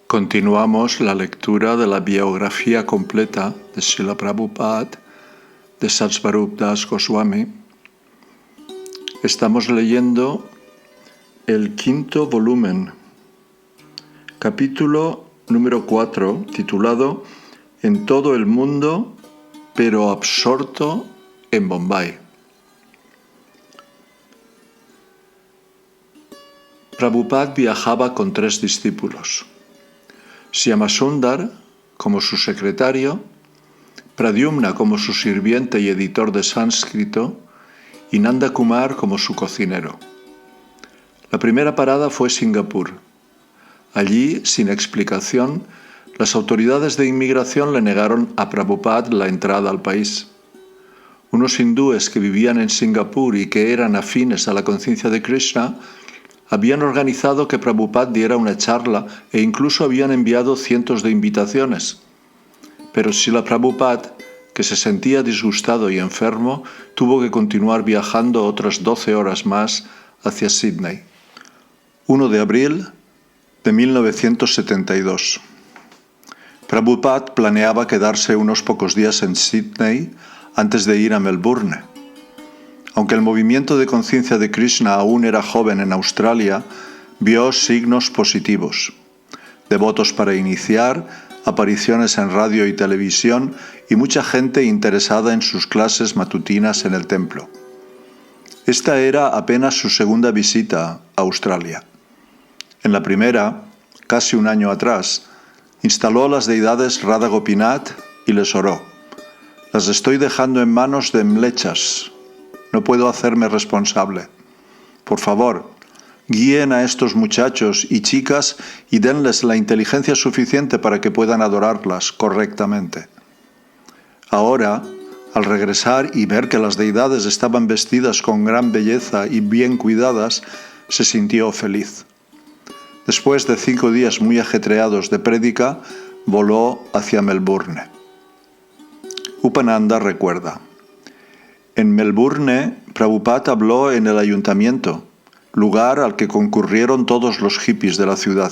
Continuamos la lectura de la biografía completa de Srila Prabhupada de Satsvarup Das Goswami. Estamos leyendo el quinto volumen, capítulo número 4, titulado En todo el mundo, pero absorto en Bombay. Prabhupada viajaba con 3 discípulos. Shyamasundar como su secretario, Pradyumna como su sirviente y editor de sánscrito y Nanda Kumar como su cocinero. La primera parada fue Singapur. Allí, sin explicación, las autoridades de inmigración le negaron a Prabhupada la entrada al país. Unos hindúes que vivían en Singapur y que eran afines a la conciencia de Krishna habían organizado que Prabhupada diera una charla e incluso habían enviado cientos de invitaciones. Pero Srila Prabhupada, que se sentía disgustado y enfermo, tuvo que continuar viajando otras 12 horas más hacia Sydney. 1 de abril de 1972. Prabhupada planeaba quedarse unos pocos días en Sydney antes de ir a Melbourne. Aunque el movimiento de conciencia de Krishna aún era joven en Australia, vio signos positivos: devotos para iniciar, apariciones en radio y televisión y mucha gente interesada en sus clases matutinas en el templo. Esta era apenas su segunda visita a Australia. En la primera, casi un año atrás, instaló las deidades Radha Gopinath y les oró: «Las estoy dejando en manos de mlechas. No puedo hacerme responsable. Por favor, guíen a estos muchachos y chicas y denles la inteligencia suficiente para que puedan adorarlas correctamente». Ahora, al regresar y ver que las deidades estaban vestidas con gran belleza y bien cuidadas, se sintió feliz. Después de 5 días muy ajetreados de prédica, voló hacia Melbourne. Upananda recuerda: en Melbourne, Prabhupada habló en el ayuntamiento, lugar al que concurrieron todos los hippies de la ciudad.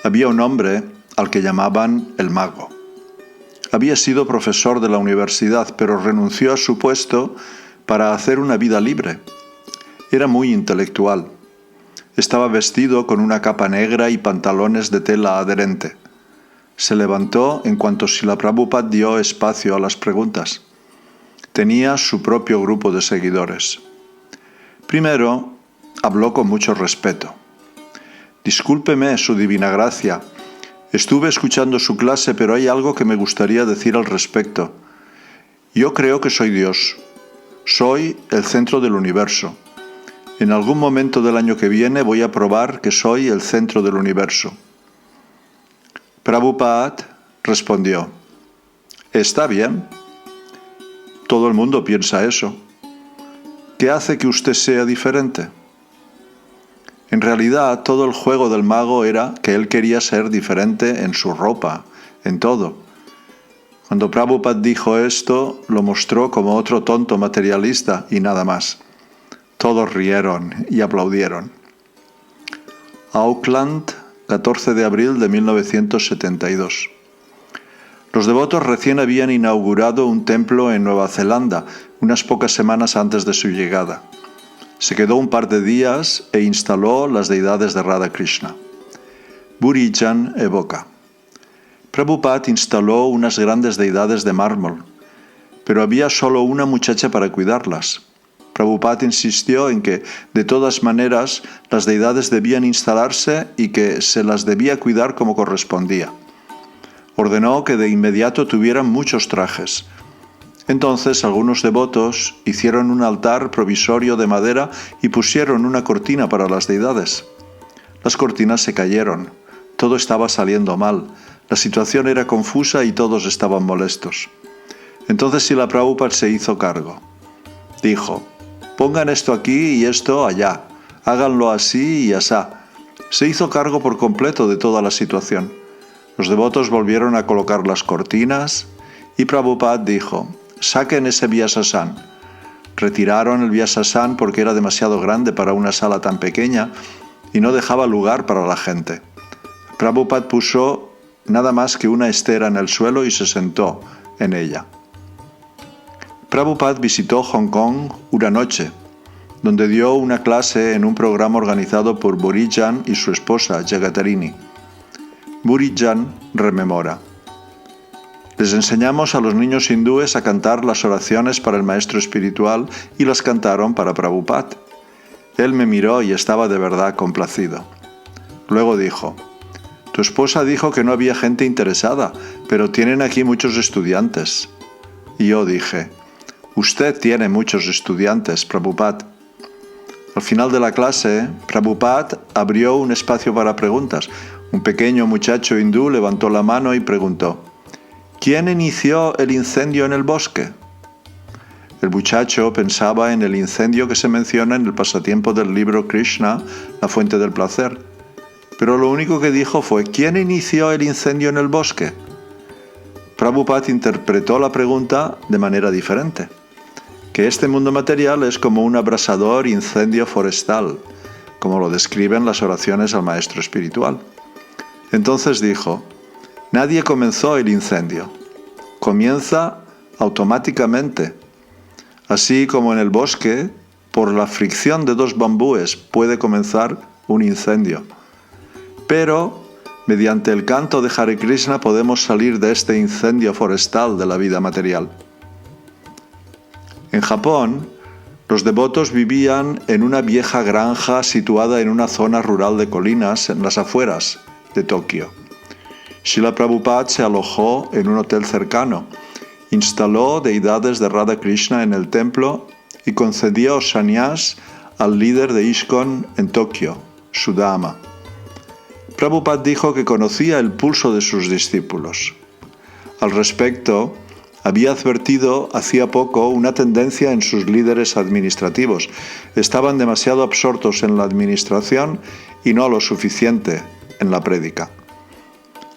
Había un hombre al que llamaban el mago. Había sido profesor de la universidad, pero renunció a su puesto para hacer una vida libre. Era muy intelectual. Estaba vestido con una capa negra y pantalones de tela adherente. Se levantó en cuanto Srila Prabhupada dio espacio a las preguntas. Tenía su propio grupo de seguidores. Primero, habló con mucho respeto. «Discúlpeme, Su Divina Gracia. Estuve escuchando su clase, pero hay algo que me gustaría decir al respecto. Yo creo que soy Dios. Soy el centro del universo. En algún momento del año que viene voy a probar que soy el centro del universo». Prabhupada respondió: «Está bien. Todo el mundo piensa eso. ¿Qué hace que usted sea diferente?». En realidad, todo el juego del mago era que él quería ser diferente en su ropa, en todo. Cuando Prabhupada dijo esto, lo mostró como otro tonto materialista y nada más. Todos rieron y aplaudieron. Auckland, 14 de abril de 1972. Los devotos recién habían inaugurado un templo en Nueva Zelanda, unas pocas semanas antes de su llegada. Se quedó un par de días e instaló las deidades de Radha Krishna. Burijan evoca: Prabhupada instaló unas grandes deidades de mármol, pero había solo una muchacha para cuidarlas. Prabhupada insistió en que, de todas maneras, las deidades debían instalarse y que se las debía cuidar como correspondía. Ordenó que de inmediato tuvieran muchos trajes. Entonces algunos devotos hicieron un altar provisorio de madera y pusieron una cortina para las deidades. Las cortinas se cayeron. Todo estaba saliendo mal. La situación era confusa y todos estaban molestos. Entonces Srila Prabhupada se hizo cargo. Dijo: «Pongan esto aquí y esto allá. Háganlo así y asá». Se hizo cargo por completo de toda la situación. Los devotos volvieron a colocar las cortinas y Prabhupada dijo: «Saquen ese Vyasasana». Retiraron el Vyasasana porque era demasiado grande para una sala tan pequeña y no dejaba lugar para la gente. Prabhupada puso nada más que una estera en el suelo y se sentó en ella. Prabhupada visitó Hong Kong una noche, donde dio una clase en un programa organizado por Burijan y su esposa, Jagatarini. Burijan rememora: les enseñamos a los niños hindúes a cantar las oraciones para el maestro espiritual y las cantaron para Prabhupada. Él me miró y estaba de verdad complacido. Luego dijo: tu esposa dijo que no había gente interesada, pero tienen aquí muchos estudiantes. Y yo dije: usted tiene muchos estudiantes, Prabhupada. Al final de la clase, Prabhupada abrió un espacio para preguntas. Un pequeño muchacho hindú levantó la mano y preguntó: ¿quién inició el incendio en el bosque? El muchacho pensaba en el incendio que se menciona en el pasatiempo del libro Krishna, La fuente del placer. Pero lo único que dijo fue: ¿quién inició el incendio en el bosque? Prabhupada interpretó la pregunta de manera diferente: que este mundo material es como un abrasador incendio forestal, como lo describen las oraciones al maestro espiritual. Entonces dijo: nadie comenzó el incendio, comienza automáticamente. Así como en el bosque, por la fricción de dos bambúes puede comenzar un incendio. Pero, mediante el canto de Hare Krishna podemos salir de este incendio forestal de la vida material. En Japón, los devotos vivían en una vieja granja situada en una zona rural de colinas en las afueras de Tokio. Srila Prabhupada se alojó en un hotel cercano, instaló deidades de Radha Krishna en el templo y concedió sannyas al líder de ISKCON en Tokio, Sudama. Prabhupada dijo que conocía el pulso de sus discípulos. Al respecto, había advertido hacía poco una tendencia en sus líderes administrativos. Estaban demasiado absortos en la administración y no lo suficiente en la prédica.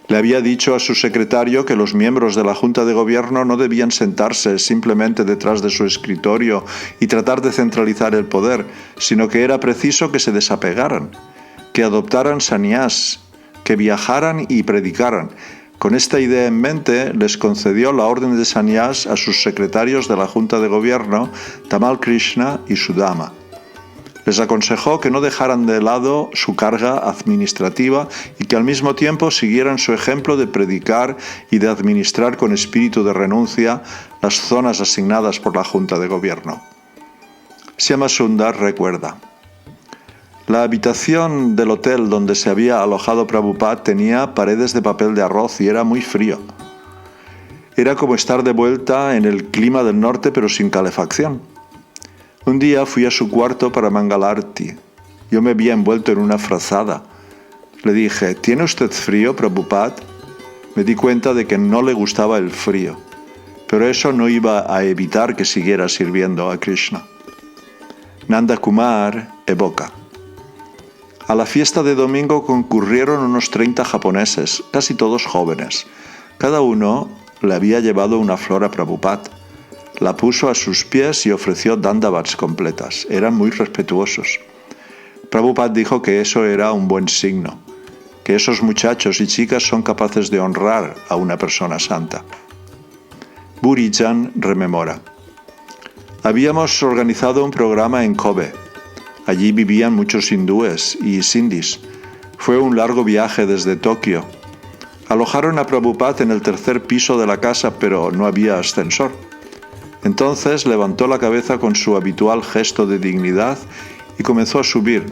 Le había dicho a su secretario que los miembros de la Junta de Gobierno no debían sentarse simplemente detrás de su escritorio y tratar de centralizar el poder, sino que era preciso que se desapegaran, que adoptaran sannyas, que viajaran y predicaran. Con esta idea en mente, les concedió la orden de sannyas a sus secretarios de la Junta de Gobierno, Tamal Krishna y Sudama. Les aconsejó que no dejaran de lado su carga administrativa y que al mismo tiempo siguieran su ejemplo de predicar y de administrar con espíritu de renuncia las zonas asignadas por la Junta de Gobierno. Syama Sundar recuerda: la habitación del hotel donde se había alojado Prabhupada tenía paredes de papel de arroz y era muy frío. Era como estar de vuelta en el clima del norte pero sin calefacción. Un día fui a su cuarto para Mangalarti. Yo me había envuelto en una frazada. Le dije: ¿tiene usted frío, Prabhupada? Me di cuenta de que no le gustaba el frío, pero eso no iba a evitar que siguiera sirviendo a Krishna. Nanda Kumar evoca: a la fiesta de domingo concurrieron unos 30 japoneses, casi todos jóvenes. Cada uno le había llevado una flor a Prabhupada. La puso a sus pies y ofreció dandavats completas. Eran muy respetuosos. Prabhupada dijo que eso era un buen signo, que esos muchachos y chicas son capaces de honrar a una persona santa. Burijan rememora: habíamos organizado un programa en Kobe. Allí vivían muchos hindúes y sindhis. Fue un largo viaje desde Tokio. Alojaron a Prabhupada en el tercer piso de la casa, pero no había ascensor. Entonces levantó la cabeza con su habitual gesto de dignidad y comenzó a subir,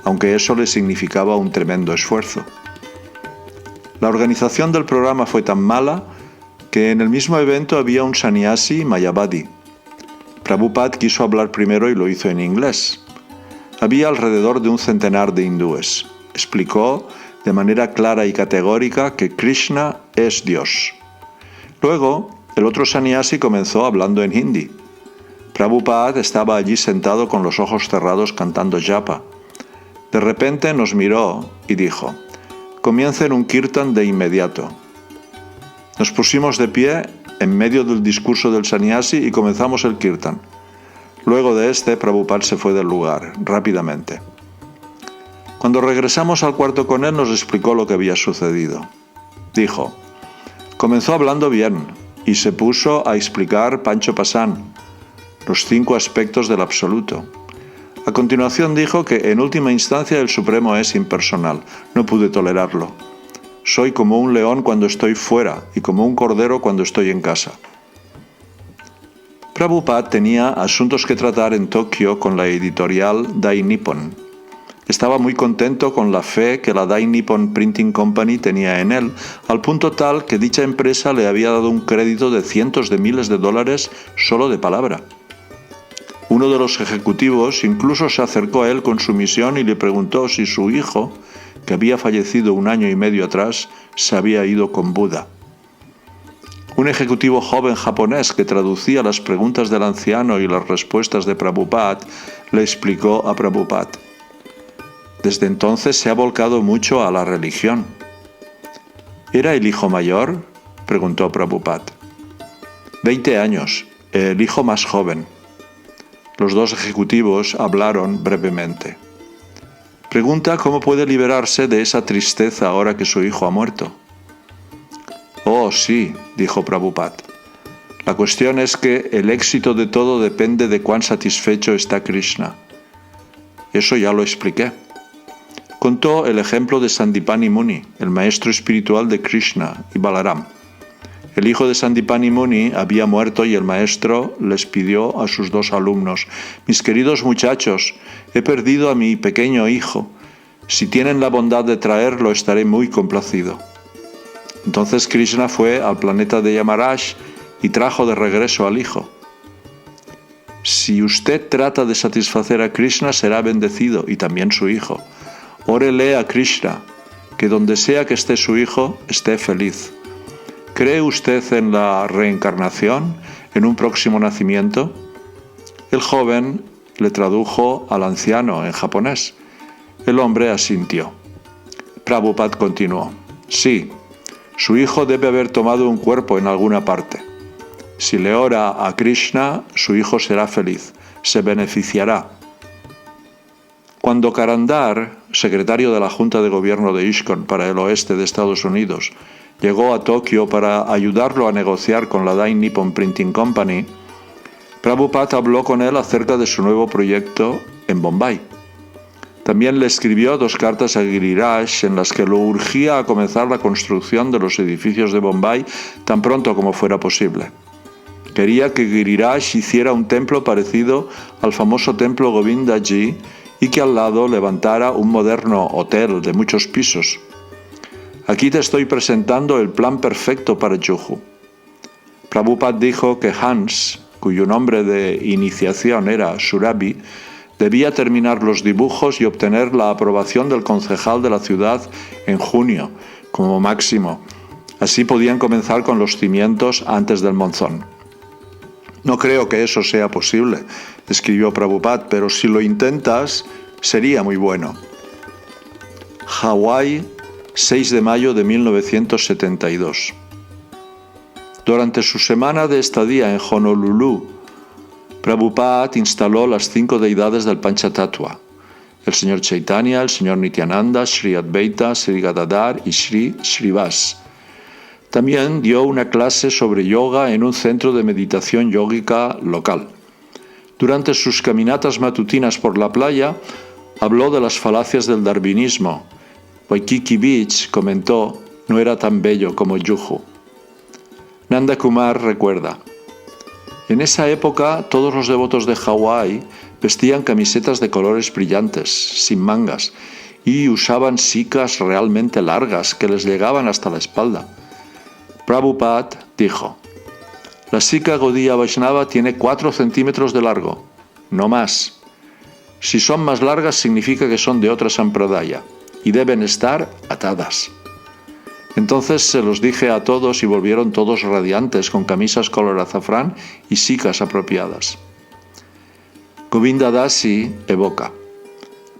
aunque eso le significaba un tremendo esfuerzo. La organización del programa fue tan mala que en el mismo evento había un sannyasi mayavadi. Prabhupada quiso hablar primero y lo hizo en inglés. Había alrededor de un centenar de hindúes. Explicó de manera clara y categórica que Krishna es Dios. Luego, el otro sannyasi comenzó hablando en hindi. Prabhupada estaba allí sentado con los ojos cerrados cantando japa. De repente nos miró y dijo: comiencen un kirtan de inmediato. Nos pusimos de pie en medio del discurso del sannyasi y comenzamos el kirtan. Luego de Prabhupada se fue del lugar rápidamente. Cuando regresamos al cuarto con él nos explicó lo que había sucedido. Dijo: comenzó hablando bien y se puso a explicar Pancho Passant, los 5 aspectos del absoluto. A continuación dijo que en última instancia el Supremo es impersonal. No pude tolerarlo. Soy como un león cuando estoy fuera y como un cordero cuando estoy en casa. Prabhupada tenía asuntos que tratar en Tokio con la editorial Dai Nippon. Estaba muy contento con la fe que la Dai Nippon Printing Company tenía en él, al punto tal que dicha empresa le había dado un crédito de cientos de miles de dólares solo de palabra. Uno de los ejecutivos incluso se acercó a él con su misión y le preguntó si su hijo, que había fallecido 1 año y medio atrás, se había ido con Buda. Un ejecutivo joven japonés que traducía las preguntas del anciano y las respuestas de Prabhupada le explicó a Prabhupada: desde entonces se ha volcado mucho a la religión. ¿Era el hijo mayor?, preguntó Prabhupada. 20 años, el hijo más joven. Los 2 ejecutivos hablaron brevemente. Pregunta cómo puede liberarse de esa tristeza ahora que su hijo ha muerto. Oh, sí, dijo Prabhupada. La cuestión es que el éxito de todo depende de cuán satisfecho está Krishna. Eso ya lo expliqué. Contó el ejemplo de Sandipani Muni, el maestro espiritual de Krishna y Balaram. El hijo de Sandipani Muni había muerto y el maestro les pidió a sus 2 alumnos: mis queridos muchachos, he perdido a mi pequeño hijo. Si tienen la bondad de traerlo, estaré muy complacido. Entonces Krishna fue al planeta de Yamaraj y trajo de regreso al hijo. Si usted trata de satisfacer a Krishna, será bendecido, y también su hijo. Órele a Krishna, que donde sea que esté su hijo, esté feliz. ¿Cree usted en la reencarnación, en un próximo nacimiento? El joven le tradujo al anciano en japonés. El hombre asintió. Prabhupada continuó: sí, su hijo debe haber tomado un cuerpo en alguna parte. Si le ora a Krishna, su hijo será feliz, se beneficiará. Cuando Karandar, secretario de la Junta de Gobierno de ISKCON para el oeste de Estados Unidos, llegó a Tokio para ayudarlo a negociar con la Dai Nippon Printing Company, Prabhupada habló con él acerca de su nuevo proyecto en Bombay. También le escribió 2 cartas a Giriraj en las que lo urgía a comenzar la construcción de los edificios de Bombay tan pronto como fuera posible. Quería que Giriraj hiciera un templo parecido al famoso templo Govindaji y que al lado levantara un moderno hotel de muchos pisos. Aquí te estoy presentando el plan perfecto para Juhu. Prabhupada dijo que Hans, cuyo nombre de iniciación era Surabhi, debía terminar los dibujos y obtener la aprobación del concejal de la ciudad en junio, como máximo. Así podían comenzar con los cimientos antes del monzón. No creo que eso sea posible, escribió Prabhupada, pero si lo intentas, sería muy bueno. Hawái, 6 de mayo de 1972. Durante su semana de estadía en Honolulu, Prabhupada instaló las 5 deidades del Panchatattva: el señor Chaitanya, el señor Nityananda, Sri Advaita, Sri Gadadhar y Sri Srivas. También dio una clase sobre yoga en un centro de meditación yógica local. Durante sus caminatas matutinas por la playa, habló de las falacias del darwinismo. Waikiki Beach, comentó, no era tan bello como Juhu. Nanda Kumar recuerda: en esa época todos los devotos de Hawái vestían camisetas de colores brillantes, sin mangas, y usaban sikas realmente largas que les llegaban hasta la espalda. Prabhupada dijo: la sika Gaudiya Vaishnava tiene 4 centímetros de largo, no más. Si son más largas significa que son de otra sampradaya y deben estar atadas. Entonces se los dije a todos y volvieron todos radiantes con camisas color azafrán y sikas apropiadas. Govinda Dasi evoca: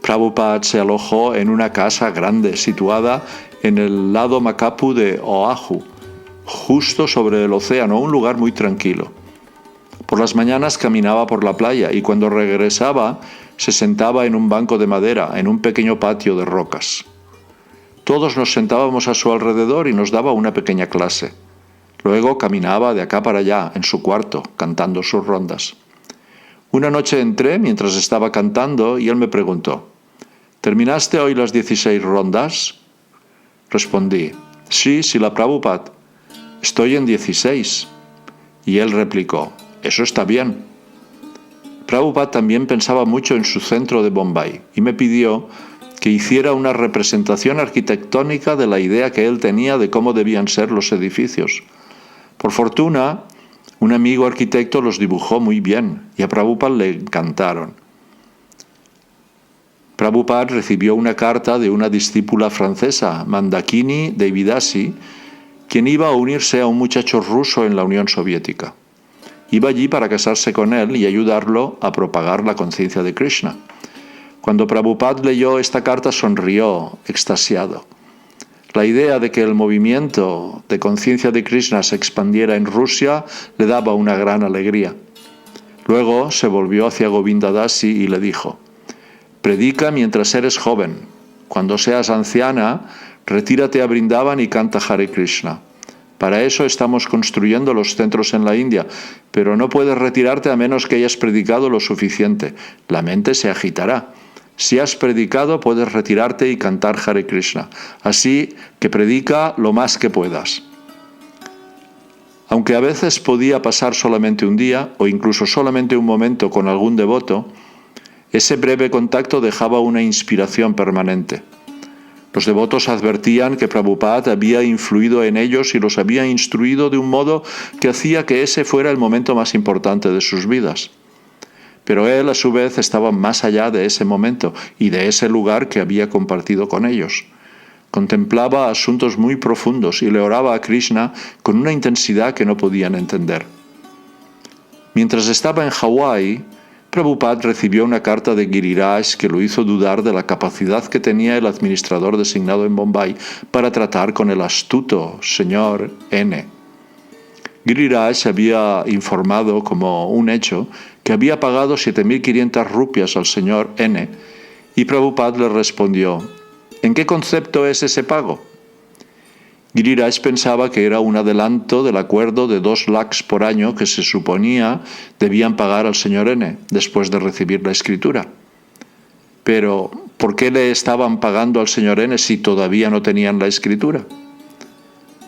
Prabhupada se alojó en una casa grande situada en el lado Makapu de Oahu, justo sobre el océano, un lugar muy tranquilo. Por las mañanas caminaba por la playa y cuando regresaba se sentaba en un banco de madera en un pequeño patio de rocas. Todos nos sentábamos a su alrededor y nos daba una pequeña clase. Luego caminaba de acá para allá, en su cuarto, cantando sus rondas. Una noche entré mientras estaba cantando y él me preguntó: ¿terminaste hoy las 16 rondas? Respondí: sí, Srila Prabhupada, estoy en 16. Y él replicó: eso está bien. Prabhupada también pensaba mucho en su centro de Bombay y me pidió que hiciera una representación arquitectónica de la idea que él tenía de cómo debían ser los edificios. Por fortuna, un amigo arquitecto los dibujó muy bien y a Prabhupada le encantaron. Prabhupada recibió una carta de una discípula francesa, Mandakini Devidasi, quien iba a unirse a un muchacho ruso en la Unión Soviética. Iba allí para casarse con él y ayudarlo a propagar la conciencia de Krishna. Cuando Prabhupada leyó esta carta sonrió, extasiado. La idea de que el movimiento de conciencia de Krishna se expandiera en Rusia le daba una gran alegría. Luego se volvió hacia Govinda Dasi y le dijo: predica mientras eres joven. Cuando seas anciana, retírate a Vrindavan y canta Hare Krishna. Para eso estamos construyendo los centros en la India, pero no puedes retirarte a menos que hayas predicado lo suficiente. La mente se agitará. Si has predicado, puedes retirarte y cantar Hare Krishna. Así que predica lo más que puedas. Aunque a veces podía pasar solamente un día o incluso solamente un momento con algún devoto, ese breve contacto dejaba una inspiración permanente. Los devotos advertían que Prabhupada había influido en ellos y los había instruido de un modo que hacía que ese fuera el momento más importante de sus vidas. Pero él, a su vez, estaba más allá de ese momento y de ese lugar que había compartido con ellos. Contemplaba asuntos muy profundos y le oraba a Krishna con una intensidad que no podían entender. Mientras estaba en Hawái, Prabhupada recibió una carta de Giriraj que lo hizo dudar de la capacidad que tenía el administrador designado en Bombay para tratar con el astuto señor N. Giriraj había informado como un hecho que había pagado 7.500 rupias al señor N y Prabhupada le respondió: ¿en qué concepto es ese pago? Giriraj pensaba que era un adelanto del acuerdo de 2 lakhs por año que se suponía debían pagar al señor N después de recibir la escritura. Pero, ¿por qué le estaban pagando al señor N si todavía no tenían la escritura?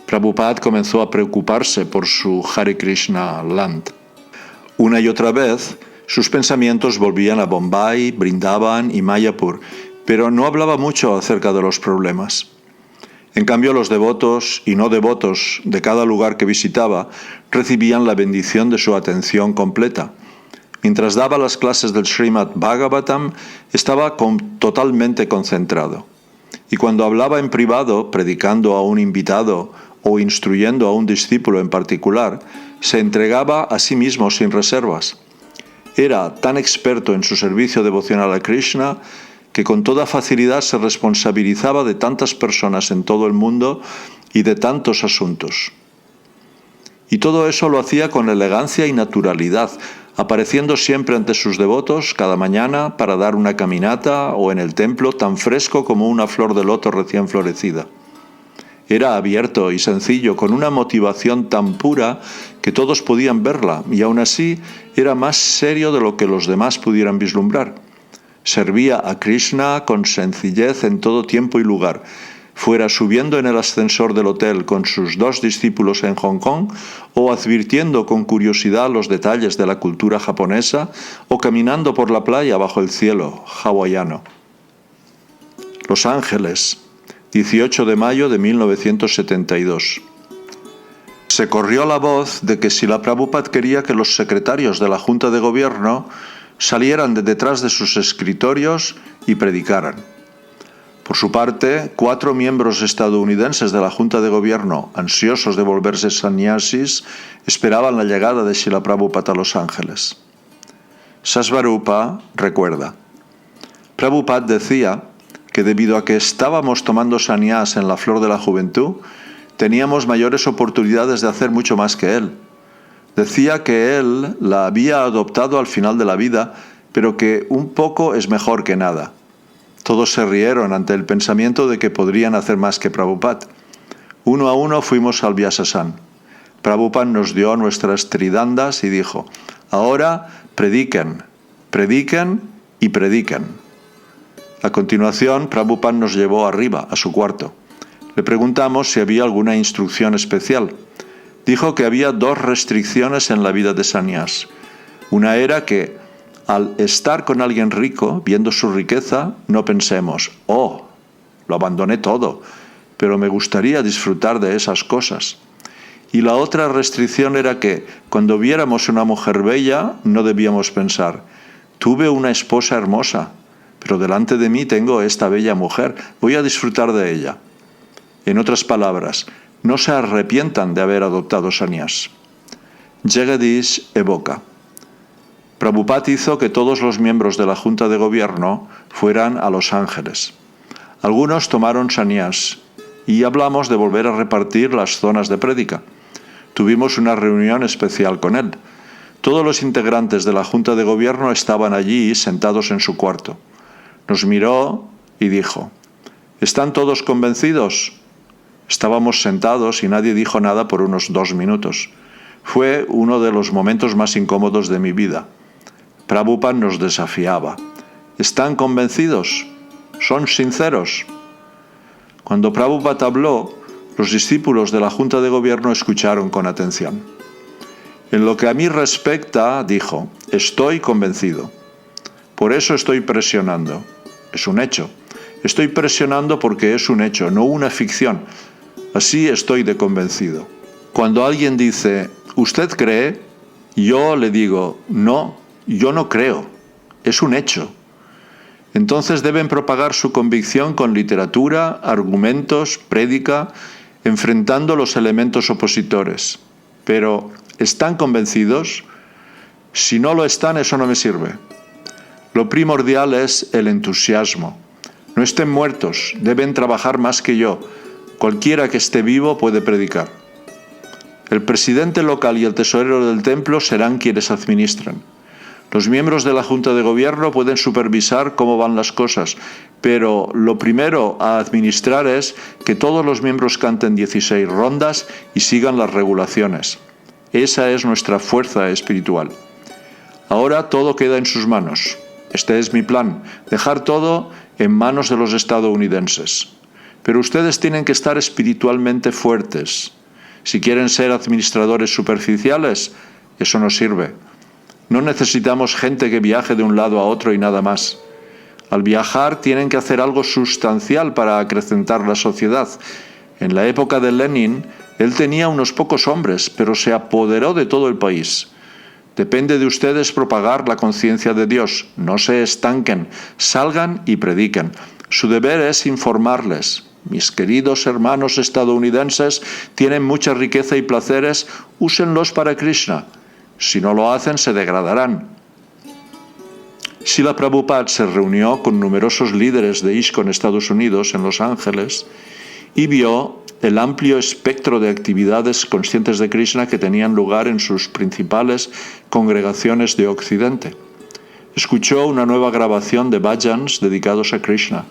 Prabhupada comenzó a preocuparse por su Hare Krishna Land. Una y otra vez, sus pensamientos volvían a Bombay, Vrindavan y Mayapur, pero no hablaba mucho acerca de los problemas. En cambio, los devotos y no devotos de cada lugar que visitaba recibían la bendición de su atención completa. Mientras daba las clases del Srimad Bhagavatam, estaba totalmente concentrado. Y cuando hablaba en privado, predicando a un invitado o instruyendo a un discípulo en particular, se entregaba a sí mismo sin reservas. Era tan experto en su servicio devocional a Krishna que con toda facilidad se responsabilizaba de tantas personas en todo el mundo y de tantos asuntos. Y todo eso lo hacía con elegancia y naturalidad, apareciendo siempre ante sus devotos cada mañana para dar una caminata o en el templo tan fresco como una flor de loto recién florecida. Era abierto y sencillo, con una motivación tan pura que todos podían verla, y aún así era más serio de lo que los demás pudieran vislumbrar. Servía a Krishna con sencillez en todo tiempo y lugar, fuera subiendo en el ascensor del hotel con sus 2 discípulos en Hong Kong, o advirtiendo con curiosidad los detalles de la cultura japonesa, o caminando por la playa bajo el cielo hawaiano. Los Ángeles, 18 de mayo de 1972. Se corrió la voz de que Srila Prabhupada quería que los secretarios de la Junta de Gobierno salieran de detrás de sus escritorios y predicaran. Por su parte, 4 miembros estadounidenses de la Junta de Gobierno, ansiosos de volverse sannyasis, esperaban la llegada de Srila Prabhupada a Los Ángeles. Sasvarupa recuerda: Prabhupada decía que debido a que estábamos tomando sannyas en la flor de la juventud, teníamos mayores oportunidades de hacer mucho más que él. Decía que él la había adoptado al final de la vida, pero que un poco es mejor que nada. Todos se rieron ante el pensamiento de que podrían hacer más que Prabhupada. Uno a uno fuimos al Vyasa-san. Prabhupada nos dio nuestras tridandas y dijo: ahora prediquen, prediquen y prediquen. A continuación, Prabhupada nos llevó arriba, a su cuarto. Le preguntamos si había alguna instrucción especial. Dijo que había dos restricciones en la vida de sannyas. Una era que, al estar con alguien rico, viendo su riqueza, no pensemos: oh, lo abandoné todo, pero me gustaría disfrutar de esas cosas. Y la otra restricción era que, cuando viéramos una mujer bella, no debíamos pensar: tuve una esposa hermosa, pero delante de mí tengo esta bella mujer, voy a disfrutar de ella. En otras palabras, no se arrepientan de haber adoptado sannyas. Jagadish evoca: Prabhupada hizo que todos los miembros de la Junta de Gobierno fueran a Los Ángeles. Algunos tomaron sannyas y hablamos de volver a repartir las zonas de prédica. Tuvimos una reunión especial con él. Todos los integrantes de la Junta de Gobierno estaban allí sentados en su cuarto. Nos miró y dijo: ¿están todos convencidos? Estábamos sentados y nadie dijo nada por unos 2 minutos. Fue uno de los momentos más incómodos de mi vida. Prabhupada nos desafiaba: ¿están convencidos? ¿Son sinceros? Cuando Prabhupada habló, los discípulos de la Junta de Gobierno escucharon con atención. En lo que a mí respecta, dijo: estoy convencido. Por eso estoy presionando. Es un hecho. Estoy presionando porque es un hecho, no una ficción. Así estoy de convencido. Cuando alguien dice: ¿usted cree? Yo le digo: no, yo no creo. Es un hecho. Entonces deben propagar su convicción con literatura, argumentos, prédica, enfrentando los elementos opositores. Pero, ¿están convencidos? Si no lo están, eso no me sirve. Lo primordial es el entusiasmo. No estén muertos, deben trabajar más que yo. Cualquiera que esté vivo puede predicar. El presidente local y el tesorero del templo serán quienes administran. Los miembros de la Junta de Gobierno pueden supervisar cómo van las cosas, pero lo primero a administrar es que todos los miembros canten 16 rondas y sigan las regulaciones. Esa es nuestra fuerza espiritual. Ahora todo queda en sus manos. Este es mi plan: dejar todo en manos de los estadounidenses. Pero ustedes tienen que estar espiritualmente fuertes. Si quieren ser administradores superficiales, eso no sirve. No necesitamos gente que viaje de un lado a otro y nada más. Al viajar tienen que hacer algo sustancial para acrecentar la sociedad. En la época de Lenin, él tenía unos pocos hombres, pero se apoderó de todo el país. Depende de ustedes propagar la conciencia de Dios. No se estanquen, salgan y prediquen. Su deber es informarles. Mis queridos hermanos estadounidenses tienen mucha riqueza y placeres, úsenlos para Krishna. Si no lo hacen, se degradarán. Srila Prabhupada se reunió con numerosos líderes de ISKCON Estados Unidos en Los Ángeles y vio el amplio espectro de actividades conscientes de Krishna que tenían lugar en sus principales congregaciones de Occidente. Escuchó una nueva grabación de bhajans dedicados a Krishna.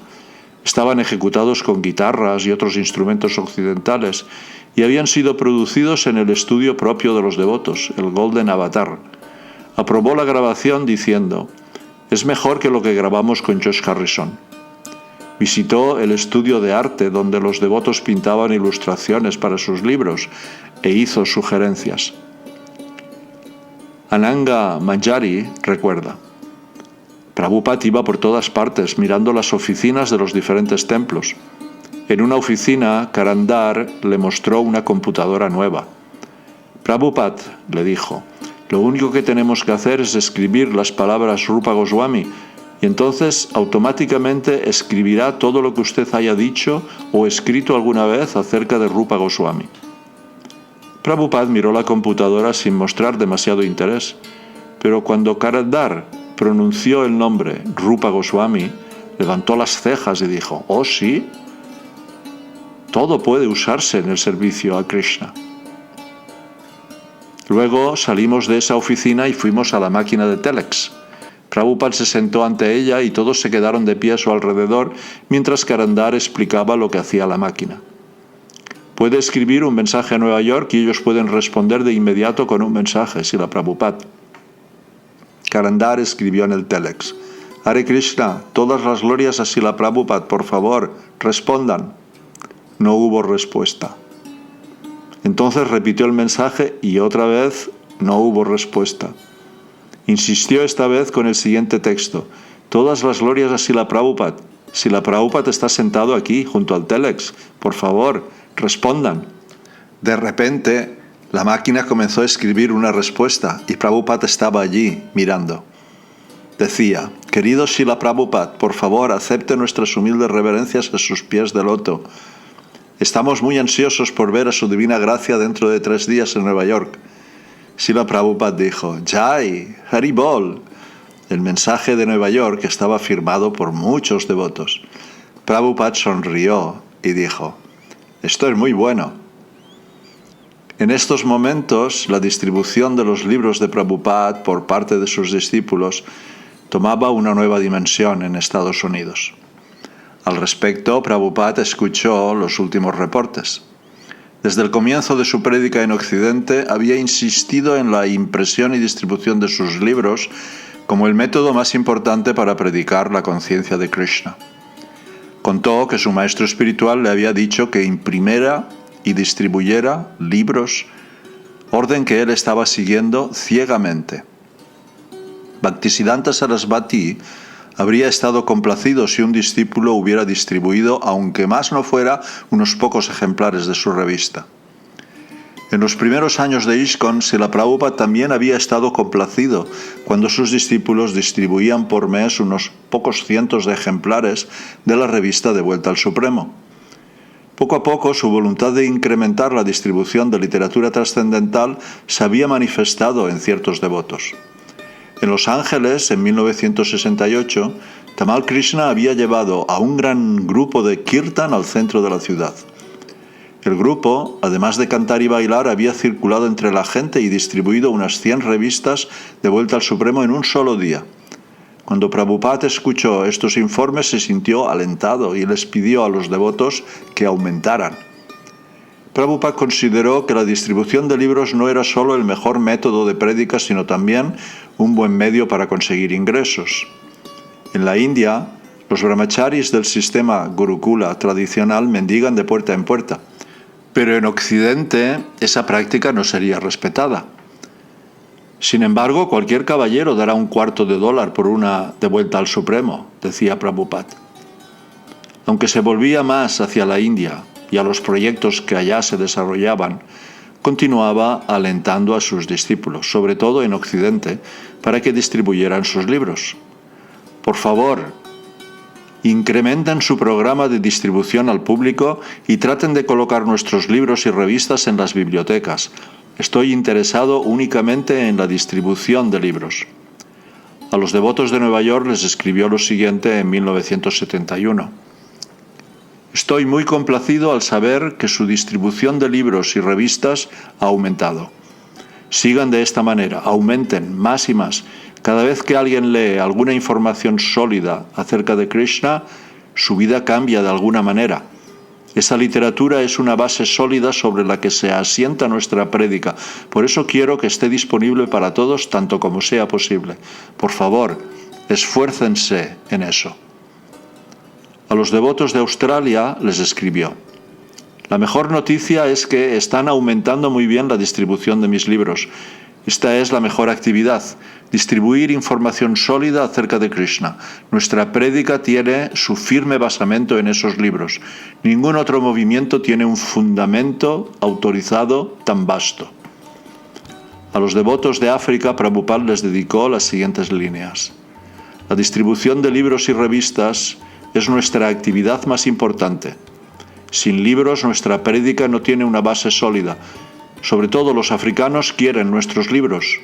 Estaban ejecutados con guitarras y otros instrumentos occidentales y habían sido producidos en el estudio propio de los devotos, el Golden Avatar. Aprobó la grabación diciendo: es mejor que lo que grabamos con Josh Harrison. Visitó el estudio de arte donde los devotos pintaban ilustraciones para sus libros e hizo sugerencias. Ananga Manjari recuerda: Prabhupada iba por todas partes mirando las oficinas de los diferentes templos. En una oficina, Karandar le mostró una computadora nueva. Prabhupada le dijo: lo único que tenemos que hacer es escribir las palabras Rupa Goswami y entonces automáticamente escribirá todo lo que usted haya dicho o escrito alguna vez acerca de Rupa Goswami. Prabhupada miró la computadora sin mostrar demasiado interés, pero cuando Karandar pronunció el nombre Rupa Goswami, levantó las cejas y dijo: «¿Oh, sí? Todo puede usarse en el servicio a Krishna». Luego salimos de esa oficina y fuimos a la máquina de Telex. Prabhupada se sentó ante ella y todos se quedaron de pie a su alrededor mientras Karandar explicaba lo que hacía la máquina. Puede escribir un mensaje a Nueva York y ellos pueden responder de inmediato con un mensaje, Srila Prabhupada. Karandar escribió en el Telex: Hare Krishna, todas las glorias a Srila Prabhupada, por favor, respondan. No hubo respuesta. Entonces repitió el mensaje y otra vez no hubo respuesta. Insistió esta vez con el siguiente texto: todas las glorias a Srila Prabhupada. Srila Prabhupada está sentado aquí, junto al Telex. Por favor, respondan. De repente, la máquina comenzó a escribir una respuesta y Prabhupada estaba allí, mirando. Decía: querido Srila Prabhupada, por favor, acepte nuestras humildes reverencias a sus pies de loto. Estamos muy ansiosos por ver a su divina gracia dentro de 3 días en Nueva York. Srila Prabhupada dijo: Jai, Hari Bol. El mensaje de Nueva York estaba firmado por muchos devotos. Prabhupada sonrió y dijo: esto es muy bueno. En estos momentos, la distribución de los libros de Prabhupada por parte de sus discípulos tomaba una nueva dimensión en Estados Unidos. Al respecto, Prabhupada escuchó los últimos reportes. Desde el comienzo de su prédica en Occidente, había insistido en la impresión y distribución de sus libros como el método más importante para predicar la conciencia de Krishna. Contó que su maestro espiritual le había dicho que imprimiera y distribuyera libros, orden que él estaba siguiendo ciegamente. Bhaktisiddhanta Sarasvati habría estado complacido si un discípulo hubiera distribuido, aunque más no fuera, unos pocos ejemplares de su revista. En los primeros años de ISKCON, Srila Prabhupada también había estado complacido cuando sus discípulos distribuían por mes unos pocos cientos de ejemplares de la revista De Vuelta al Supremo. Poco a poco, su voluntad de incrementar la distribución de literatura trascendental se había manifestado en ciertos devotos. En Los Ángeles, en 1968, Tamal Krishna había llevado a un gran grupo de kirtan al centro de la ciudad. El grupo, además de cantar y bailar, había circulado entre la gente y distribuido unas 100 revistas de Vuelta al Supremo en un solo día. Cuando Prabhupada escuchó estos informes, se sintió alentado y les pidió a los devotos que aumentaran. Prabhupada consideró que la distribución de libros no era solo el mejor método de prédica, sino también un buen medio para conseguir ingresos. En la India, los brahmacharis del sistema Gurukula tradicional mendigan de puerta en puerta. Pero en Occidente esa práctica no sería respetada. Sin embargo, cualquier caballero dará $0.25 por una De Vuelta al Supremo, decía Prabhupada. Aunque se volvía más hacia la India y a los proyectos que allá se desarrollaban, continuaba alentando a sus discípulos, sobre todo en Occidente, para que distribuyeran sus libros. Por favor, incrementen su programa de distribución al público y traten de colocar nuestros libros y revistas en las bibliotecas. Estoy interesado únicamente en la distribución de libros. A los devotos de Nueva York les escribió lo siguiente en 1971. Estoy muy complacido al saber que su distribución de libros y revistas ha aumentado. Sigan de esta manera, aumenten más y más. Cada vez que alguien lee alguna información sólida acerca de Krishna, su vida cambia de alguna manera. Esa literatura es una base sólida sobre la que se asienta nuestra prédica. Por eso quiero que esté disponible para todos tanto como sea posible. Por favor, esfuércense en eso. A los devotos de Australia les escribió: la mejor noticia es que están aumentando muy bien la distribución de mis libros. Esta es la mejor actividad, distribuir información sólida acerca de Krishna. Nuestra prédica tiene su firme basamento en esos libros. Ningún otro movimiento tiene un fundamento autorizado tan vasto. A los devotos de África, Prabhupada les dedicó las siguientes líneas. La distribución de libros y revistas es nuestra actividad más importante. Sin libros, nuestra prédica no tiene una base sólida. Sobre todo los africanos quieren nuestros libros.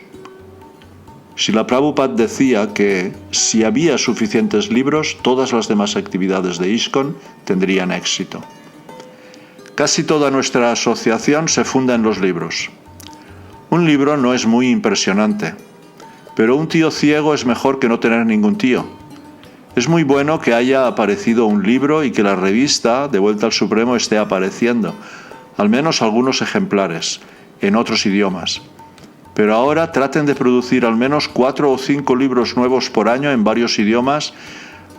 Srila Prabhupada decía que si había suficientes libros, todas las demás actividades de ISKCON tendrían éxito. Casi toda nuestra asociación se funda en los libros. Un libro no es muy impresionante, pero un tío ciego es mejor que no tener ningún tío. Es muy bueno que haya aparecido un libro y que la revista De Vuelta al Supremo esté apareciendo, al menos algunos ejemplares, en otros idiomas. Pero ahora traten de producir al menos 4 o 5 libros nuevos por año en varios idiomas,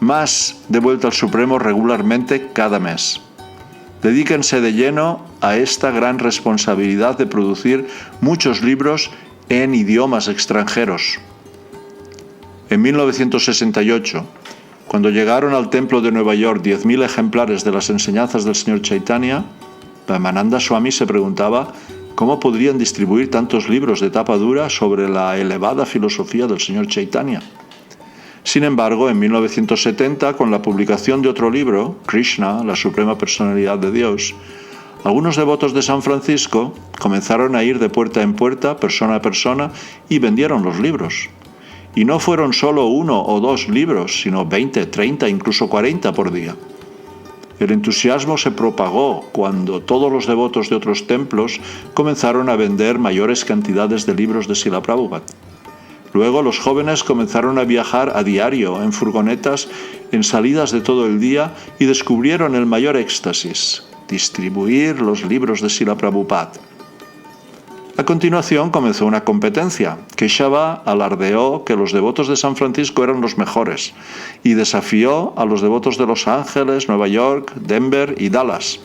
más De Vuelta al Supremo regularmente cada mes. Dedíquense de lleno a esta gran responsabilidad de producir muchos libros en idiomas extranjeros. En 1968, cuando llegaron al templo de Nueva York 10.000 ejemplares de las enseñanzas del Señor Chaitanya, Brahmananda Swami se preguntaba cómo podrían distribuir tantos libros de tapa dura sobre la elevada filosofía del Señor Chaitanya. Sin embargo, en 1970, con la publicación de otro libro, Krishna, la Suprema Personalidad de Dios, algunos devotos de San Francisco comenzaron a ir de puerta en puerta, persona a persona, y vendieron los libros. Y no fueron solo 1 o 2 libros, sino 20, 30, incluso 40 por día. El entusiasmo se propagó cuando todos los devotos de otros templos comenzaron a vender mayores cantidades de libros de Srila Prabhupada. Luego los jóvenes comenzaron a viajar a diario en furgonetas en salidas de todo el día y descubrieron el mayor éxtasis: distribuir los libros de Srila Prabhupada. A continuación comenzó una competencia. Keshava alardeó que los devotos de San Francisco eran los mejores y desafió a los devotos de Los Ángeles, Nueva York, Denver y Dallas.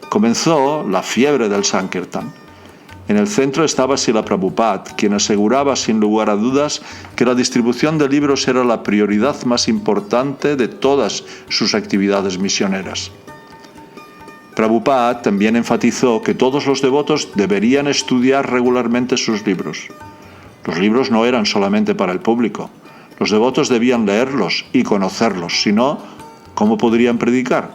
Comenzó la fiebre del Sankirtan. En el centro estaba Srila Prabhupada, quien aseguraba sin lugar a dudas que la distribución de libros era la prioridad más importante de todas sus actividades misioneras. Prabhupada también enfatizó que todos los devotos deberían estudiar regularmente sus libros. Los libros no eran solamente para el público. Los devotos debían leerlos y conocerlos, si no, ¿cómo podrían predicar?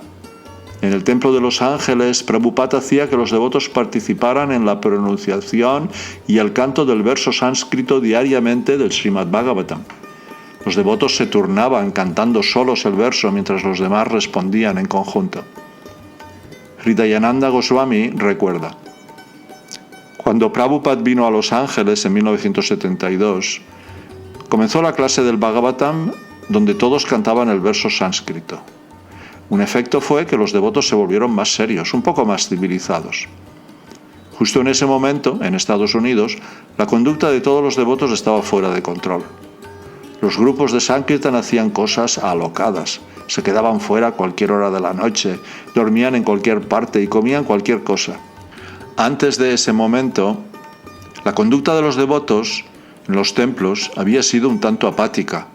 En el templo de Los Ángeles, Prabhupada hacía que los devotos participaran en la pronunciación y el canto del verso sánscrito diariamente del Srimad Bhagavatam. Los devotos se turnaban cantando solos el verso mientras los demás respondían en conjunto. Hridayananda Goswami recuerda: cuando Prabhupada vino a Los Ángeles en 1972, comenzó la clase del Bhagavatam donde todos cantaban el verso sánscrito. Un efecto fue que los devotos se volvieron más serios, un poco más civilizados. Justo en ese momento, en Estados Unidos, la conducta de todos los devotos estaba fuera de control. Los grupos de Sankirtan hacían cosas alocadas, se quedaban fuera a cualquier hora de la noche, dormían en cualquier parte y comían cualquier cosa. Antes de ese momento, la conducta de los devotos en los templos había sido un tanto apática,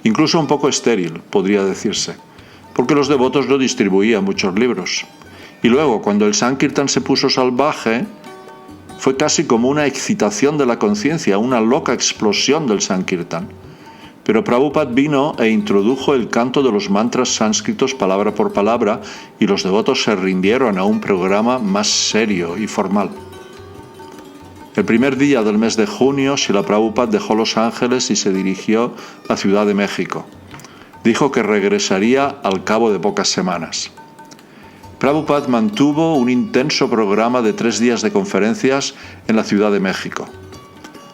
incluso un poco estéril, podría decirse, porque los devotos no distribuían muchos libros. Y luego, cuando el Sankirtan se puso salvaje, fue casi como una excitación de la conciencia, una loca explosión del Sankirtan. Pero Prabhupada vino e introdujo el canto de los mantras sánscritos palabra por palabra y los devotos se rindieron a un programa más serio y formal. El primer día del mes de junio, Srila Prabhupada dejó Los Ángeles y se dirigió a Ciudad de México. Dijo que regresaría al cabo de pocas semanas. Prabhupada mantuvo un intenso programa de 3 días de conferencias en la Ciudad de México.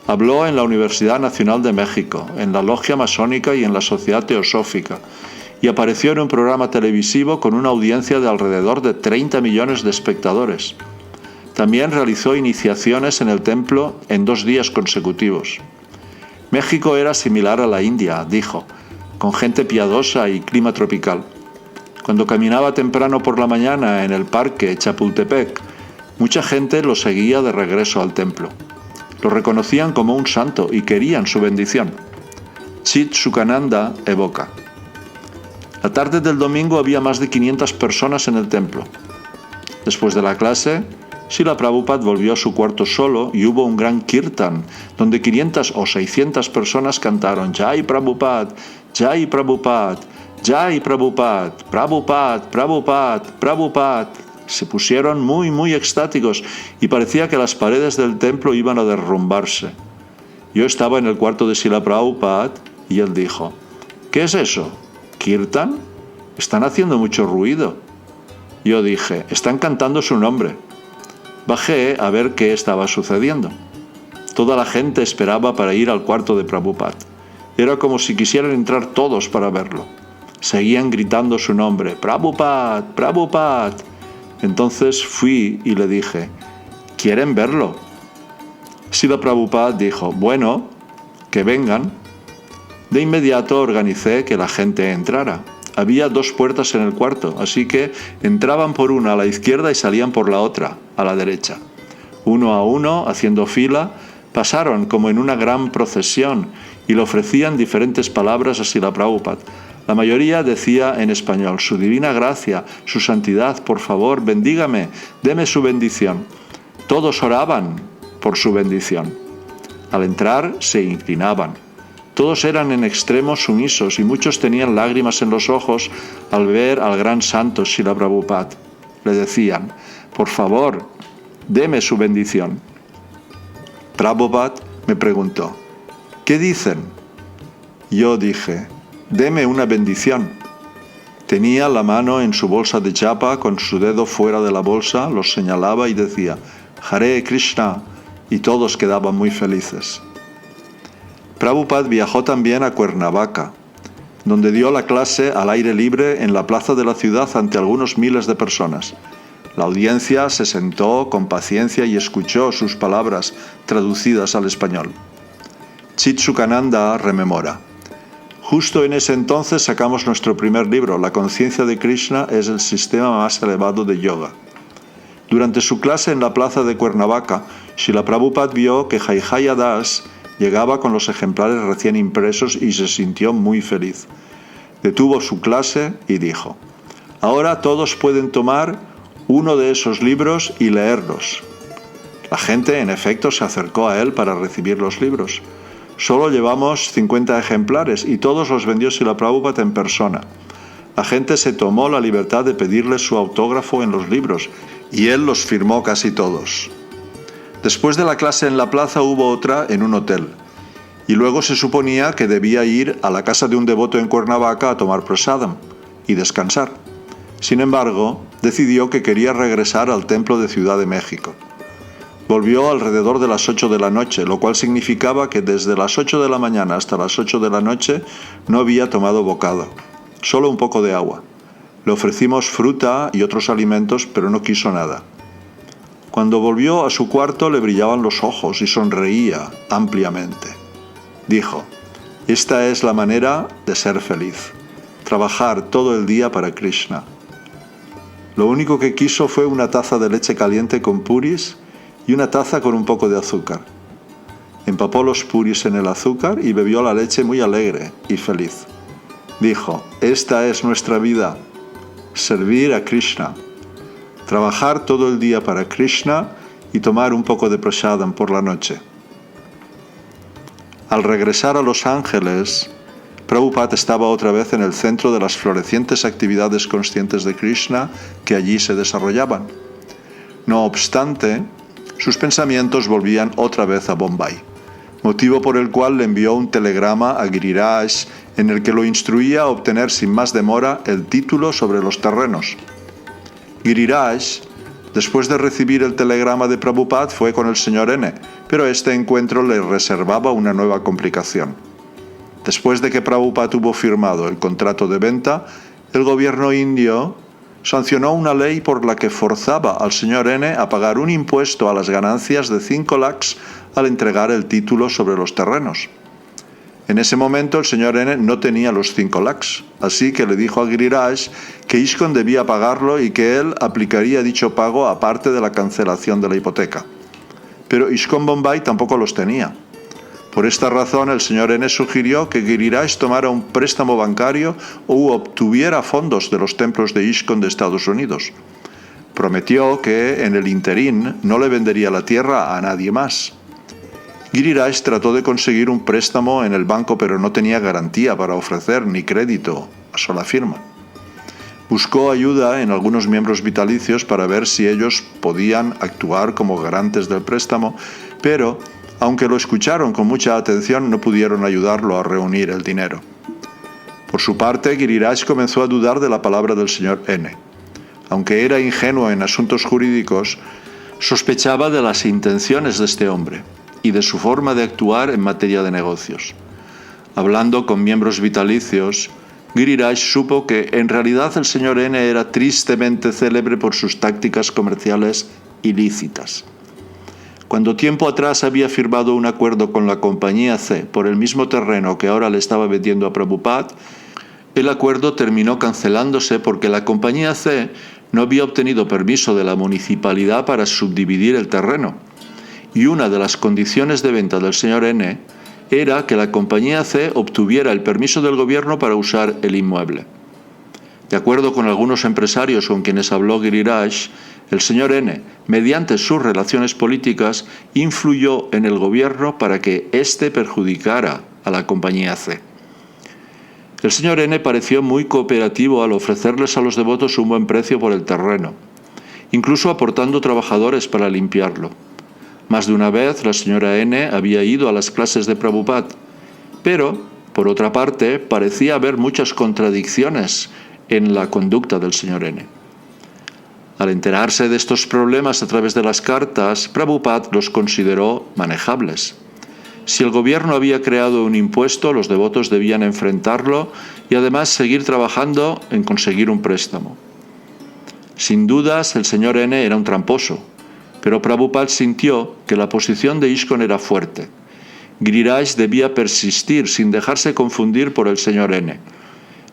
Habló en la Universidad Nacional de México, en la Logia Masónica y en la Sociedad Teosófica, y apareció en un programa televisivo con una audiencia de alrededor de 30 millones de espectadores. También realizó iniciaciones en el templo en 2 días consecutivos. México era similar a la India, dijo, con gente piadosa y clima tropical. Cuando caminaba temprano por la mañana en el parque Chapultepec, mucha gente lo seguía de regreso al templo. Lo reconocían como un santo y querían su bendición. Chit Sukhananda evoca: la tarde del domingo había más de 500 personas en el templo. Después de la clase, Srila Prabhupada volvió a su cuarto solo y hubo un gran kirtan, donde 500 o 600 personas cantaron Jai Prabhupada, Jai Prabhupada, Jai Prabhupada, Prabhupada, Prabhupada, Prabhupada. Se pusieron muy extáticos y parecía que las paredes del templo iban a derrumbarse. Yo estaba en el cuarto de Srila Prabhupada y él dijo: ¿qué es eso? ¿Kirtan? Están haciendo mucho ruido. Yo dije: están cantando su nombre. Bajé a ver qué estaba sucediendo. Toda la gente esperaba para ir al cuarto de Prabhupada. Era como si quisieran entrar todos para verlo. Seguían gritando su nombre, Prabhupada, Prabhupada. Entonces fui y le dije, ¿quieren verlo? Srila Prabhupada dijo, bueno, que vengan. De inmediato organicé que la gente entrara. Había 2 puertas en el cuarto, así que entraban por una a la izquierda y salían por la otra, a la derecha. Uno a uno, haciendo fila, pasaron como en una gran procesión y le ofrecían diferentes palabras a Srila Prabhupada. La mayoría decía en español, su divina gracia, su santidad, por favor, bendígame, deme su bendición. Todos oraban por su bendición. Al entrar se inclinaban. Todos eran en extremo sumisos y muchos tenían lágrimas en los ojos al ver al gran santo Srila Prabhupada. Le decían, por favor, deme su bendición. Prabhupada me preguntó, ¿qué dicen? Yo dije, deme una bendición. Tenía la mano en su bolsa de japa, con su dedo fuera de la bolsa, los señalaba y decía, Hare Krishna, y todos quedaban muy felices. Prabhupada viajó también a Cuernavaca, donde dio la clase al aire libre en la plaza de la ciudad ante algunos miles de personas. La audiencia se sentó con paciencia y escuchó sus palabras traducidas al español. Chitsukananda rememora. Justo en ese entonces sacamos nuestro primer libro, La conciencia de Krishna es el sistema más elevado de yoga. Durante su clase en la plaza de Cuernavaca, Srila Prabhupada vio que Jayjaya Das llegaba con los ejemplares recién impresos y se sintió muy feliz. Detuvo su clase y dijo, ahora todos pueden tomar uno de esos libros y leerlos. La gente, en efecto, se acercó a él para recibir los libros. Solo llevamos 50 ejemplares y todos los vendió Srila Prabhupada en persona. La gente se tomó la libertad de pedirle su autógrafo en los libros y él los firmó casi todos. Después de la clase en la plaza hubo otra en un hotel. Y luego se suponía que debía ir a la casa de un devoto en Cuernavaca a tomar prasadam y descansar. Sin embargo, decidió que quería regresar al templo de Ciudad de México. Volvió alrededor de las 8 de la noche, lo cual significaba que desde las 8 de la mañana hasta las 8 de la noche no había tomado bocado, solo un poco de agua. Le ofrecimos fruta y otros alimentos, pero no quiso nada. Cuando volvió a su cuarto le brillaban los ojos y sonreía ampliamente. Dijo, esta es la manera de ser feliz, trabajar todo el día para Krishna. Lo único que quiso fue una taza de leche caliente con puris y una taza con un poco de azúcar. Empapó los puris en el azúcar y bebió la leche muy alegre y feliz. Dijo, esta es nuestra vida, servir a Krishna. Trabajar todo el día para Krishna y tomar un poco de prasadam por la noche. Al regresar a Los Ángeles, Prabhupada estaba otra vez en el centro de las florecientes actividades conscientes de Krishna que allí se desarrollaban. No obstante, sus pensamientos volvían otra vez a Bombay, motivo por el cual le envió un telegrama a Giriraj en el que lo instruía a obtener sin más demora el título sobre los terrenos. Giriraj, después de recibir el telegrama de Prabhupada, fue con el señor N, pero este encuentro le reservaba una nueva complicación. Después de que Prabhupada hubo firmado el contrato de venta, el gobierno indio sancionó una ley por la que forzaba al señor N a pagar un impuesto a las ganancias de 5 lakhs al entregar el título sobre los terrenos. En ese momento el señor N no tenía los 5 lakhs, así que le dijo a Giriraj que ISKCON debía pagarlo y que él aplicaría dicho pago aparte de la cancelación de la hipoteca. Pero ISKCON Bombay tampoco los tenía. Por esta razón el señor N sugirió que Giriraj tomara un préstamo bancario o obtuviera fondos de los templos de ISKCON de Estados Unidos. Prometió que en el interín no le vendería la tierra a nadie más. Giriraj trató de conseguir un préstamo en el banco, pero no tenía garantía para ofrecer ni crédito a sola firma. Buscó ayuda en algunos miembros vitalicios para ver si ellos podían actuar como garantes del préstamo, pero, aunque lo escucharon con mucha atención, no pudieron ayudarlo a reunir el dinero. Por su parte, Giriraj comenzó a dudar de la palabra del señor N. Aunque era ingenuo en asuntos jurídicos, sospechaba de las intenciones de este hombre. y de su forma de actuar en materia de negocios. Hablando con miembros vitalicios, Giriraj supo que en realidad el señor N era tristemente célebre por sus tácticas comerciales ilícitas. Cuando tiempo atrás había firmado un acuerdo con la compañía C por el mismo terreno que ahora le estaba vendiendo a Prabhupada, el acuerdo terminó cancelándose porque la compañía C no había obtenido permiso de la municipalidad para subdividir el terreno, y una de las condiciones de venta del señor N era que la compañía C obtuviera el permiso del gobierno para usar el inmueble. De acuerdo con algunos empresarios con quienes habló Giriraj, el señor N, mediante sus relaciones políticas, influyó en el gobierno para que éste perjudicara a la compañía C. El señor N pareció muy cooperativo al ofrecerles a los devotos un buen precio por el terreno, incluso aportando trabajadores para limpiarlo. Más de una vez la señora N había ido a las clases de Prabhupada, pero, por otra parte, parecía haber muchas contradicciones en la conducta del señor N. Al enterarse de estos problemas a través de las cartas, Prabhupada los consideró manejables. Si el gobierno había creado un impuesto, los devotos debían enfrentarlo y además seguir trabajando en conseguir un préstamo. Sin dudas, el señor N era un tramposo, pero Prabhupada sintió que la posición de ISKCON era fuerte. Giriraj debía persistir sin dejarse confundir por el señor N.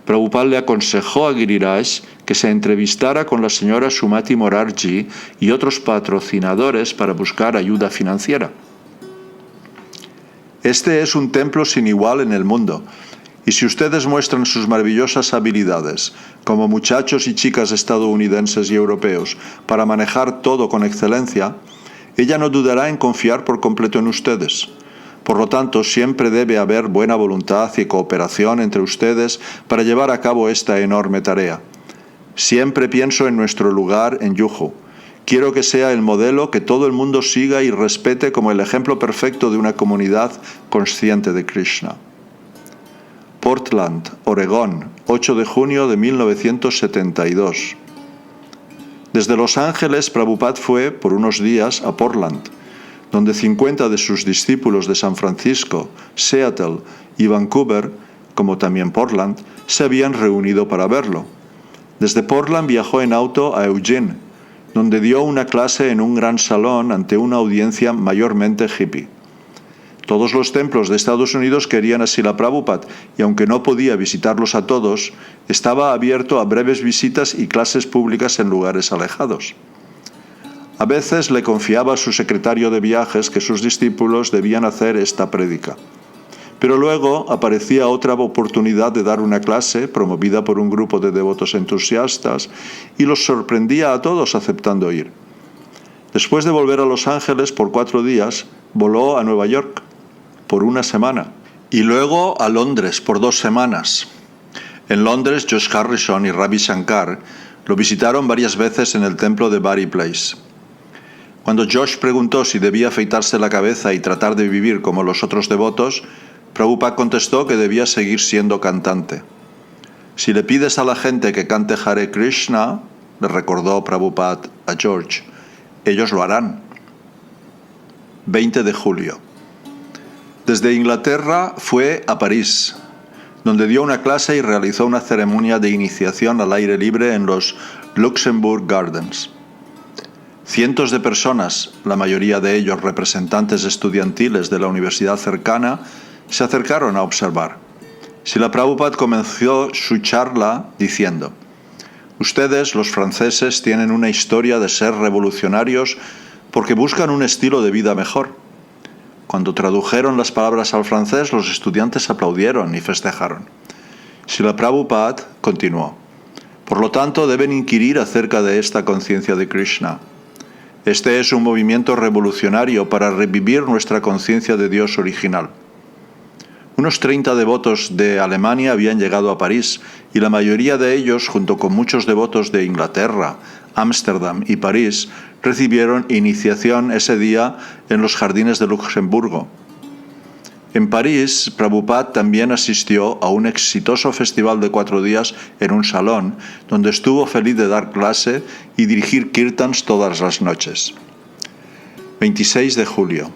Prabhupada le aconsejó a Giriraj que se entrevistara con la señora Sumati Morarji y otros patrocinadores para buscar ayuda financiera. Este es un templo sin igual en el mundo, y si ustedes muestran sus maravillosas habilidades, como muchachos y chicas estadounidenses y europeos, para manejar todo con excelencia, ella no dudará en confiar por completo en ustedes. Por lo tanto, siempre debe haber buena voluntad y cooperación entre ustedes para llevar a cabo esta enorme tarea. Siempre pienso en nuestro lugar en Yuhu. Quiero que sea el modelo que todo el mundo siga y respete como el ejemplo perfecto de una comunidad consciente de Krishna. Portland, Oregón, 8 de junio de 1972. Desde Los Ángeles, Prabhupada fue por unos días a Portland, donde 50 de sus discípulos de San Francisco, Seattle y Vancouver, como también Portland, se habían reunido para verlo. Desde Portland viajó en auto a Eugene, donde dio una clase en un gran salón ante una audiencia mayormente hippie. Todos los templos de Estados Unidos querían a Srila Prabhupada y aunque no podía visitarlos a todos, estaba abierto a breves visitas y clases públicas en lugares alejados. A veces le confiaba a su secretario de viajes que sus discípulos debían hacer esta prédica. Pero luego aparecía otra oportunidad de dar una clase promovida por un grupo de devotos entusiastas y los sorprendía a todos aceptando ir. Después de volver a Los Ángeles por 4 días, voló a Nueva York por 1 semana y luego a Londres por 2 semanas. En Londres, Josh Harrison y Ravi Shankar lo visitaron varias veces en el templo de Bari Place. Cuando Josh preguntó si debía afeitarse la cabeza y tratar de vivir como los otros devotos, Prabhupada contestó que debía seguir siendo cantante. Si le pides a la gente que cante Hare Krishna, le recordó Prabhupada a George, ellos lo harán. 20 de julio. Desde Inglaterra fue a París, donde dio una clase y realizó una ceremonia de iniciación al aire libre en los Luxembourg Gardens. Cientos de personas, la mayoría de ellos representantes estudiantiles de la universidad cercana, se acercaron a observar. Srila Prabhupada comenzó su charla diciendo: ustedes, los franceses, tienen una historia de ser revolucionarios porque buscan un estilo de vida mejor. Cuando tradujeron las palabras al francés, los estudiantes aplaudieron y festejaron. Srila Prabhupada continuó: por lo tanto, deben inquirir acerca de esta conciencia de Krishna. Este es un movimiento revolucionario para revivir nuestra conciencia de Dios original. Unos 30 devotos de Alemania habían llegado a París y la mayoría de ellos, junto con muchos devotos de Inglaterra, Ámsterdam y París, recibieron iniciación ese día en los jardines de Luxemburgo. En París, Prabhupada también asistió a un exitoso festival de 4 días en un salón, donde estuvo feliz de dar clase y dirigir kirtans todas las noches. 26 de julio.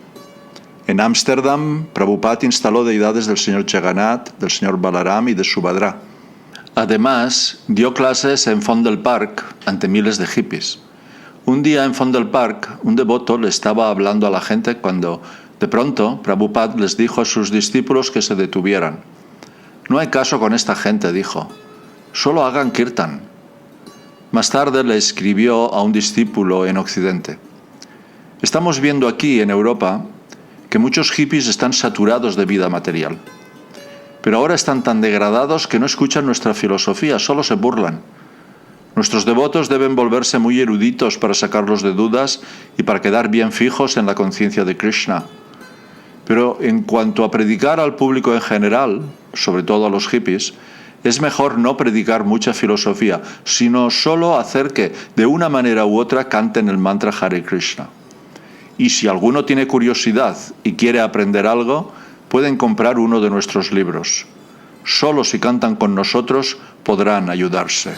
En Ámsterdam, Prabhupada instaló deidades del señor Jagannath, del señor Balaram y de Subhadra. Además, dio clases en Fondel Park ante miles de hippies. Un día en Fondel Park, un devoto le estaba hablando a la gente cuando, de pronto, Prabhupada les dijo a sus discípulos que se detuvieran. «No hay caso con esta gente», dijo. «Solo hagan kirtan». Más tarde le escribió a un discípulo en Occidente. Estamos viendo aquí, en Europa, que muchos hippies están saturados de vida material. Pero ahora están tan degradados que no escuchan nuestra filosofía, solo se burlan. Nuestros devotos deben volverse muy eruditos para sacarlos de dudas y para quedar bien fijos en la conciencia de Krishna. Pero en cuanto a predicar al público en general, sobre todo a los hippies, es mejor no predicar mucha filosofía, sino solo hacer que, de una manera u otra, canten el mantra Hare Krishna. Y si alguno tiene curiosidad y quiere aprender algo, pueden comprar uno de nuestros libros. Solo si cantan con nosotros podrán ayudarse.